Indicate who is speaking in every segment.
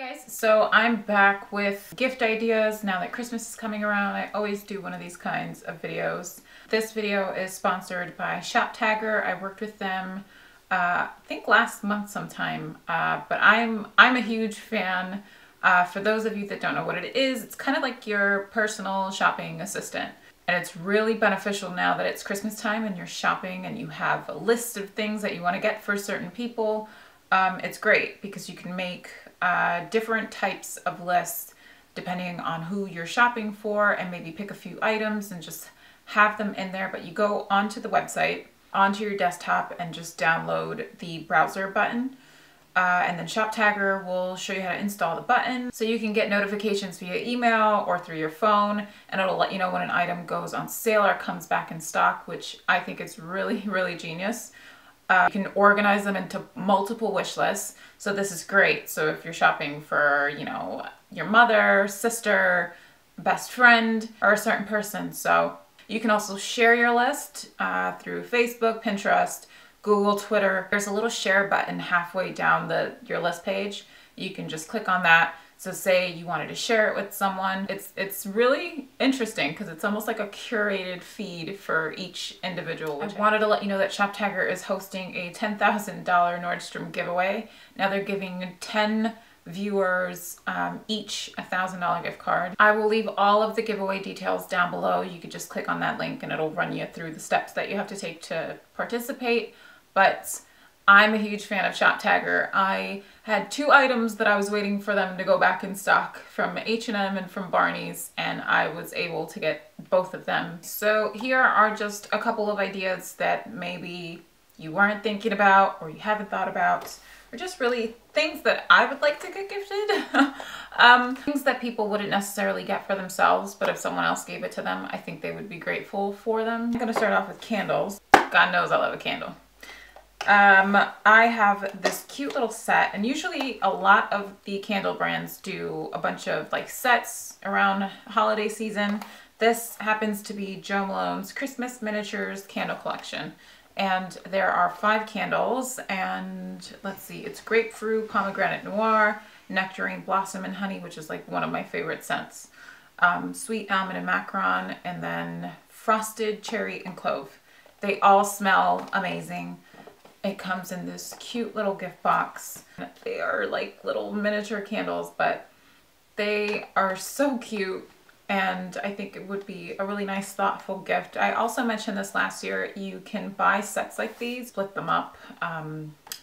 Speaker 1: Guys, so I'm back with gift ideas now that Christmas is coming around. I always do one of these kinds of videos. This video is sponsored by Shoptagr. I worked with them I think last month sometime, but I'm a huge fan. For those of you that don't know what it is, it's kind of like your personal shopping assistant. And it's really beneficial now that it's Christmas time and you're shopping and you have a list of things that you want to get for certain people. It's great because you can make different types of lists depending on who you're shopping for and maybe pick a few items and just have them in there. But you go onto the website, onto your desktop, and just download the browser button. And then Shoptagr will show you how to install the button. So you can get notifications via email or through your phone, and it'll let you know when an item goes on sale or comes back in stock, which I think is really, really genius. You can organize them into multiple wish lists. So this is great. So if you're shopping for, you know, your mother, sister, best friend, or a certain person. So you can also share your list through Facebook, Pinterest, Google, Twitter. There's a little share button halfway down your list page. You can just click on that. So say you wanted to share it with someone. It's really interesting because it's almost like a curated feed for each individual. I wanted to let you know that Shoptagr is hosting a $10,000 Nordstrom giveaway. Now they're giving 10 viewers each a $1,000 gift card. I will leave all of the giveaway details down below. You could just click on that link and it'll run you through the steps that you have to take to participate. But I'm a huge fan of Shoptagr. I had 2 items that I was waiting for them to go back in stock from H&M and from Barney's, and I was able to get both of them. So here are just a couple of ideas that maybe you weren't thinking about or you haven't thought about, or just really things that I would like to get gifted. Things that people wouldn't necessarily get for themselves, but if someone else gave it to them, I think they would be grateful for them. I'm gonna start off with candles. God knows I love a candle. I have this cute little set, and usually a lot of the candle brands do a bunch of like sets around holiday season. This happens to be Jo Malone's Christmas Miniatures candle collection. And there are 5 candles, and let's see, it's grapefruit, pomegranate noir, nectarine, blossom, and honey, which is like one of my favorite scents. Sweet almond and macaron, and then frosted cherry and clove. They all smell amazing. It comes in this cute little gift box. They are like little miniature candles, but they are so cute. And I think it would be a really nice, thoughtful gift. I also mentioned this last year. You can buy sets like these, split them up,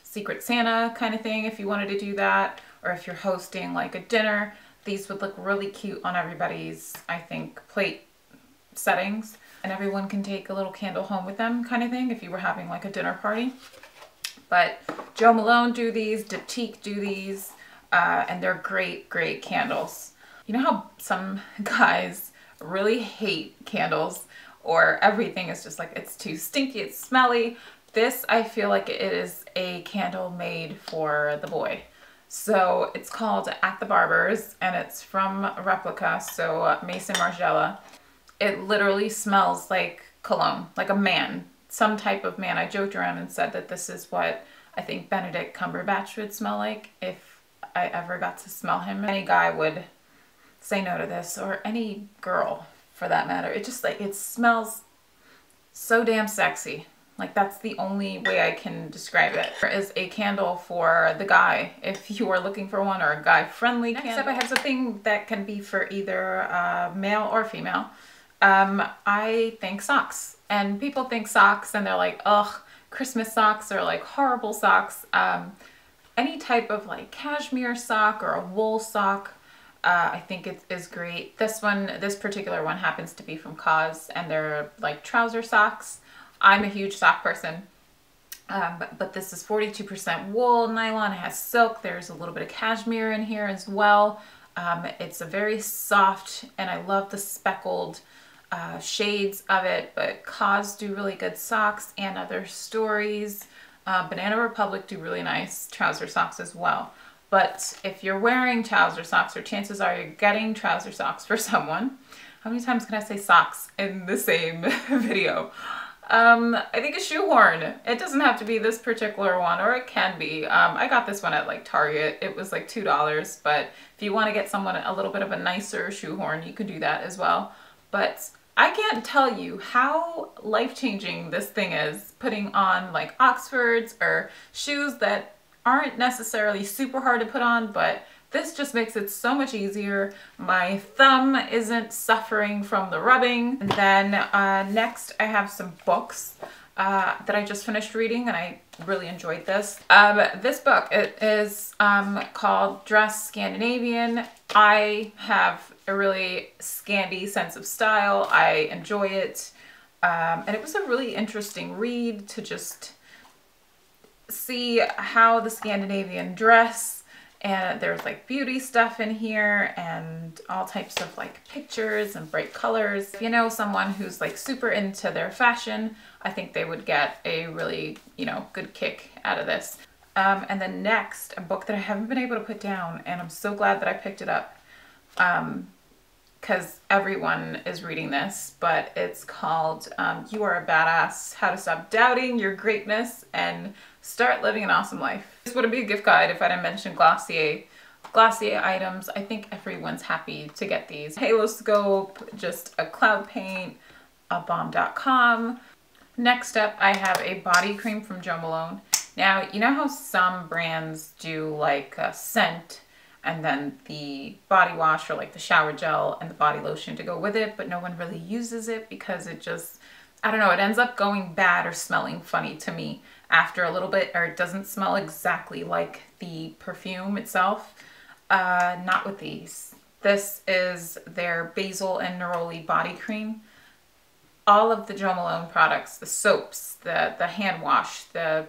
Speaker 1: Secret Santa kind of thing if you wanted to do that. Or if you're hosting like a dinner, these would look really cute on everybody's, I think, plate settings. And everyone can take a little candle home with them kind of thing if you were having like a dinner party. But Jo Malone do these, Diptyque do these, and they're great, great candles. You know how some guys really hate candles, or everything is just like, it's too stinky, it's smelly. This, I feel like it is a candle made for the boy. So it's called At the Barber's, and it's from Replica, so Mason Margiela. It literally smells like cologne, like a man, some type of man. I joked around and said that this is what I think Benedict Cumberbatch would smell like if I ever got to smell him. Any guy would say no to this, or any girl for that matter. It just like, it smells so damn sexy. Like that's the only way I can describe it. There is a candle for the guy if you are looking for one, or a guy friendly candle. Next up I have something that can be for either male or female. I think socks. And people think socks and they're like, ugh, Christmas socks are like horrible socks. Any type of like cashmere sock or a wool sock, I think it is great. This particular one happens to be from COS, and they're like trouser socks. I'm a huge sock person. But this is 42% wool, nylon, it has silk. There's a little bit of cashmere in here as well. It's a very soft, and I love the speckled shades of it, but COS do really good socks, and other stories. Banana Republic do really nice trouser socks as well. But if you're wearing trouser socks, or chances are you're getting trouser socks for someone, how many times can I say socks in the same video? I think a shoehorn. It doesn't have to be this particular one, or it can be. I got this one at like Target. It was like $2, but if you want to get someone a little bit of a nicer shoehorn, you can do that as well. But I can't tell you how life-changing this thing is, putting on like Oxfords or shoes that aren't necessarily super hard to put on, but this just makes it so much easier. My thumb isn't suffering from the rubbing. And then next I have some books that I just finished reading, and I really enjoyed this. This book, it is called Dress Scandinavian. I have a really Scandi sense of style. I enjoy it. And it was a really interesting read to just see how the Scandinavian dress, and there's like beauty stuff in here and all types of like pictures and bright colors. If you know someone who's like super into their fashion, I think they would get a really, you know, good kick out of this. And then next, a book that I haven't been able to put down, and I'm so glad that I picked it up because everyone is reading this, but it's called You Are a Badass, How to Stop Doubting Your Greatness and Start Living an Awesome Life. This wouldn't be a gift guide if I didn't mention Glossier. Glossier items, I think everyone's happy to get these. Haloscope, just a cloud paint, a Balm Dot Com. Next up, I have a body cream from Jo Malone. Now, you know how some brands do like a scent and then the body wash or like the shower gel and the body lotion to go with it, but no one really uses it because it just, I don't know, it ends up going bad or smelling funny to me after a little bit, or it doesn't smell exactly like the perfume itself. Not with these. This is their Basil and Neroli body cream. All of the Jo Malone products, the soaps, the hand wash, the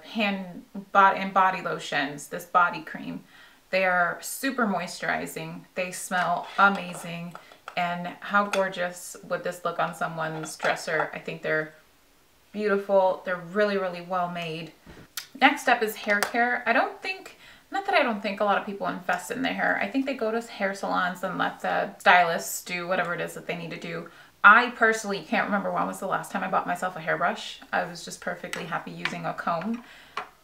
Speaker 1: body lotions, this body cream, they are super moisturizing. They smell amazing. And how gorgeous would this look on someone's dresser? I think they're beautiful. They're really, really well made. Next up is hair care. Not that I don't think a lot of people invest in their hair. I think they go to hair salons and let the stylists do whatever it is that they need to do. I personally can't remember when was the last time I bought myself a hairbrush. I was just perfectly happy using a comb.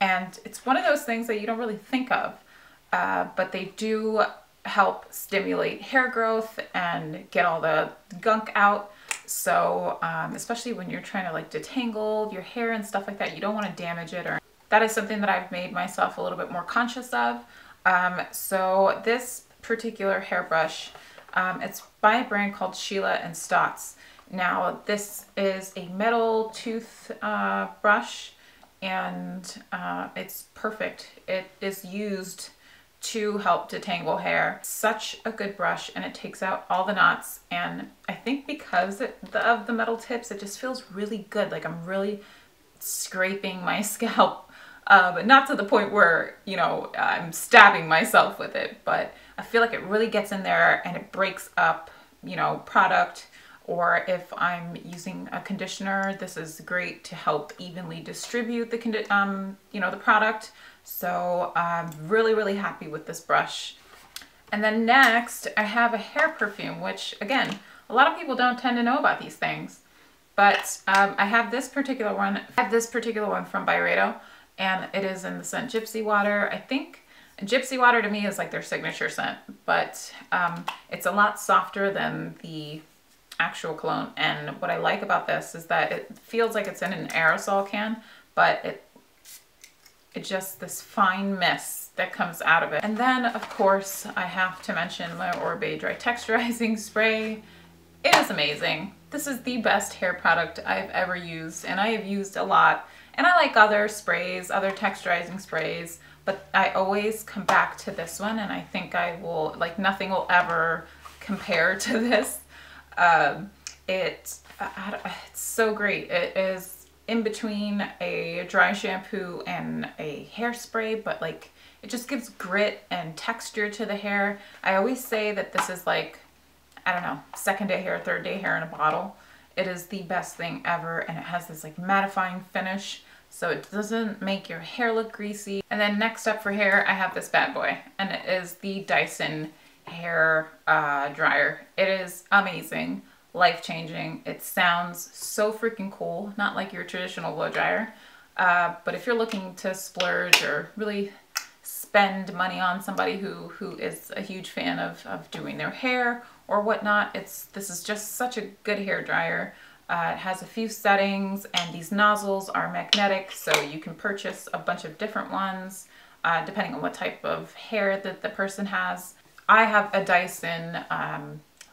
Speaker 1: And it's one of those things that you don't really think of, but they do help stimulate hair growth and get all the gunk out. So especially when you're trying to like detangle your hair and stuff like that, you don't want to damage it. Or that is something that I've made myself a little bit more conscious of. So this particular hairbrush, it's by a brand called Shelia and Stotts. Now this is a metal tooth brush, and it's perfect. It is used to help detangle hair. Such a good brush, and it takes out all the knots, and I think because of the metal tips, it just feels really good. Like I'm really scraping my scalp, but not to the point where, you know, I'm stabbing myself with it, but I feel like it really gets in there and it breaks up, you know, product. Or if I'm using a conditioner, this is great to help evenly distribute the you know, the product. So I'm really, really happy with this brush. And then next I have a hair perfume, which again, a lot of people don't tend to know about these things, but I have this particular one. I have this particular one from Byredo, and it is in the scent Gypsy Water. I think Gypsy Water to me is like their signature scent, but it's a lot softer than the actual cologne. And what I like about this is that it feels like it's in an aerosol can, but it just this fine mist that comes out of it. And then of course I have to mention my Oribe Dry Texturizing Spray. It is amazing. This is the best hair product I've ever used, and I have used a lot. And I like other sprays, other texturizing sprays, but I always come back to this one, and I think I will, like, nothing will ever compare to this. It's so great. It is in between a dry shampoo and a hairspray, but like it just gives grit and texture to the hair. I always say that this is like, I don't know, second day hair, third day hair in a bottle. It is the best thing ever, and it has this like mattifying finish, so it doesn't make your hair look greasy. And then next up for hair, I have this bad boy, and it is the Dyson hair dryer. It is amazing. life-changing. It sounds so freaking cool, not like your traditional blow dryer. But if you're looking to splurge or really spend money on somebody who is a huge fan of doing their hair or whatnot, this is just such a good hair dryer. It has a few settings, and these nozzles are magnetic, so you can purchase a bunch of different ones depending on what type of hair that the person has. I have a Dyson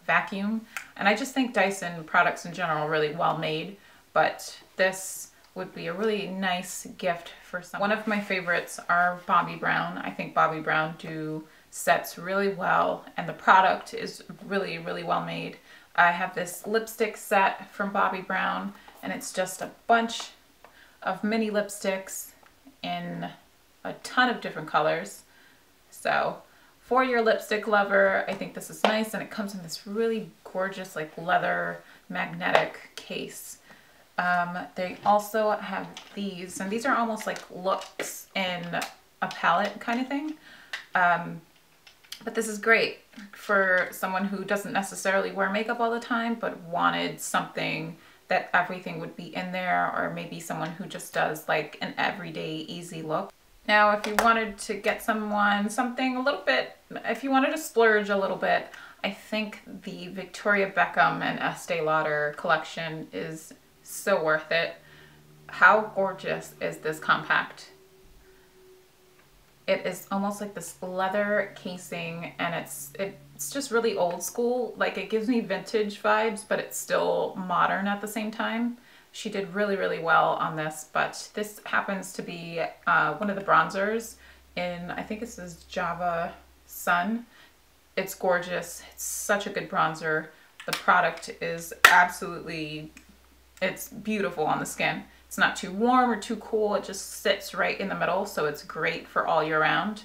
Speaker 1: vacuum, and I just think Dyson products in general are really well made, but this would be a really nice gift for someone. One of my favorites are Bobbi Brown. I think Bobbi Brown do sets really well, and the product is really, really well made. I have this lipstick set from Bobbi Brown, and it's just a bunch of mini lipsticks in a ton of different colors. So for your lipstick lover, I think this is nice, and it comes in this really gorgeous like leather magnetic case. They also have these, and these are almost like looks in a palette kind of thing. But this is great for someone who doesn't necessarily wear makeup all the time, but wanted something that everything would be in there, or maybe someone who just does like an everyday easy look. Now, if you wanted to get someone something a little bit, if you wanted to splurge a little bit, I think the Victoria Beckham and Estee Lauder collection is so worth it. How gorgeous is this compact? It is almost like this leather casing, and it's just really old school. Like, it gives me vintage vibes, but it's still modern at the same time. She did really, really well on this, but this happens to be one of the bronzers in, I think this is Java Sun. It's gorgeous. It's such a good bronzer. The product is absolutely, it's beautiful on the skin. It's not too warm or too cool. It just sits right in the middle, so it's great for all year round.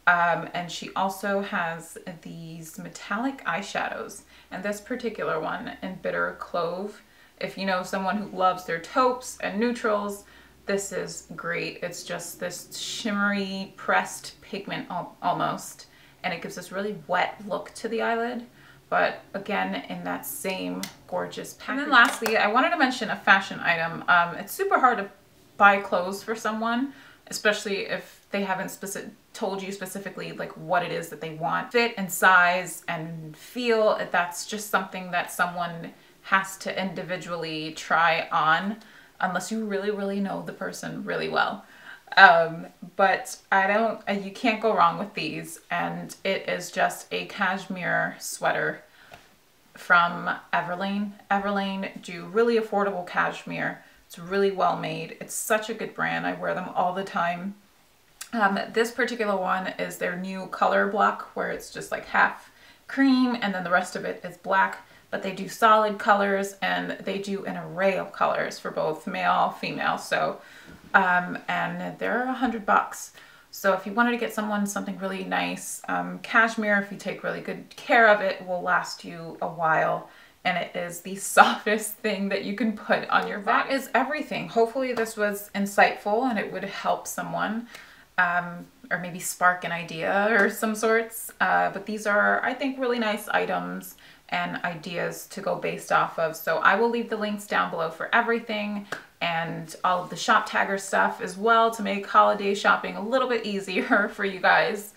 Speaker 1: And she also has these metallic eyeshadows, and this particular one in Bitter Clove. If you know someone who loves their taupes and neutrals, this is great. It's just this shimmery pressed pigment almost, and it gives this really wet look to the eyelid, but again in that same gorgeous package. And then lastly, I wanted to mention a fashion item. It's super hard to buy clothes for someone, especially if they haven't told you specifically like what it is that they want. Fit and size and feel, that's just something that someone has to individually try on, unless you really, really know the person really well. But you can't go wrong with these, and it is just a cashmere sweater from Everlane. Everlane do really affordable cashmere. It's really well made. It's such a good brand. I wear them all the time. This particular one is their new color block, where it's just like half cream and then the rest of it is black. But they do solid colors, and they do an array of colors for both male, female. So, and they're $100. So if you wanted to get someone something really nice, cashmere, if you take really good care of it, will last you a while. And it is the softest thing that you can put on your body. That is everything. Hopefully this was insightful and it would help someone, or maybe spark an idea or some sorts. But these are, I think, really nice items and ideas to go based off of. So I will leave the links down below for everything, and all of the Shoptagr stuff as well, to make holiday shopping a little bit easier for you guys.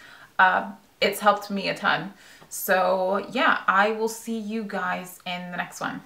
Speaker 1: It's helped me a ton. So yeah, I will see you guys in the next one.